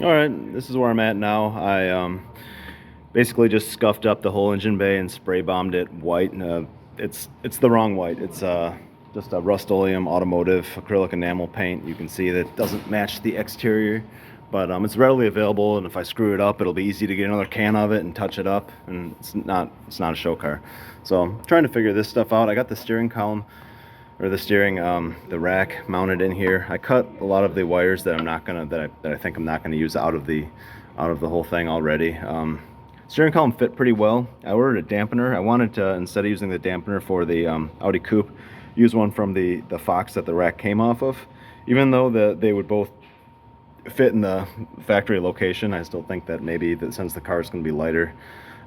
All right, this is where I'm at now. I basically just scuffed up the whole engine bay and spray bombed it white. It's the wrong white. It's just a Rust-Oleum automotive acrylic enamel paint. You can see that it doesn't match the exterior, but it's readily available. And if I screw it up, it'll be easy to get another can of it and touch it up. And it's not a show car. So I'm trying to figure this stuff out. I got the steering column, or the steering, the rack mounted in here. I cut a lot of the wires that I think I'm not gonna use out of the whole thing already. Steering column fit pretty well. I ordered a dampener. I wanted to, instead of using the dampener for the Audi Coupe, use one from the Fox that the rack came off of. Even though they would both fit in the factory location, I still think that maybe that since the car is going to be lighter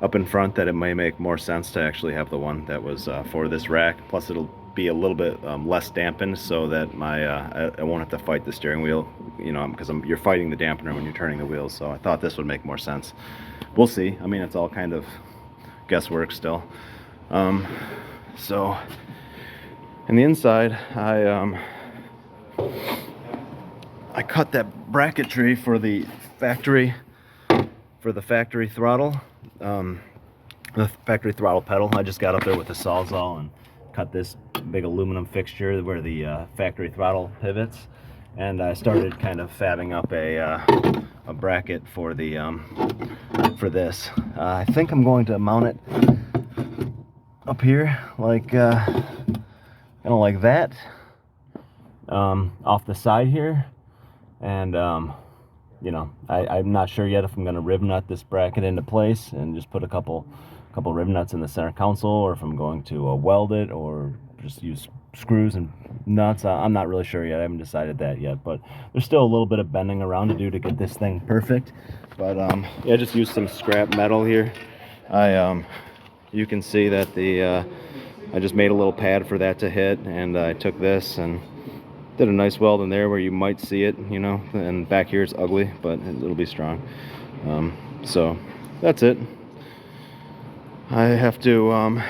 up in front, that it may make more sense to actually have the one that was for this rack. Plus it'll be a little bit less dampened, so that my I won't have to fight the steering wheel, you know, because you're fighting the dampener when you're turning the wheels. So I thought this would make more sense. We'll see. I mean, it's all kind of guesswork still. So in the inside, I cut that bracketry for the factory throttle, the factory throttle pedal. I just got up there with the Sawzall and cut this big aluminum fixture where the factory throttle pivots, and I started kind of fabbing up a bracket for the for this. I think I'm going to mount it up here like kind of like that, off the side here. And you know, I'm not sure yet if I'm going to rib nut this bracket into place and just put a couple rib nuts in the center console, or if I'm going to weld it or just use screws and nuts. I'm not really sure yet. I haven't decided that yet, but there's still a little bit of bending around to do to get this thing perfect. But yeah, I just used some scrap metal here. You can see that I just made a little pad for that to hit, and I took this and did a nice weld in there where you might see it, you know, and back here it's ugly, but it'll be strong. So that's it. I have to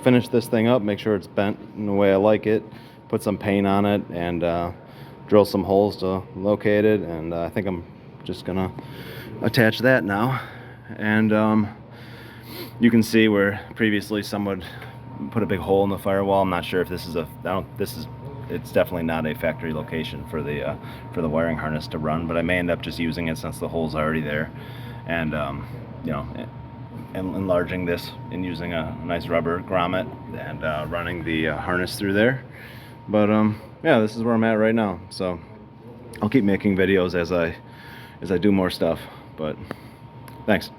finish this thing up, make sure it's bent in the way I like it, put some paint on it, and drill some holes to locate it. And I think I'm just gonna attach that now. And you can see where previously someone put a big hole in the firewall. I'm not sure if this is it's definitely not a factory location for the wiring harness to run, but I may end up just using it since the hole's already there, and you know, and enlarging this and using a nice rubber grommet and running the harness through there. But yeah, this is where I'm at right now. So I'll keep making videos as I do more stuff. But thanks.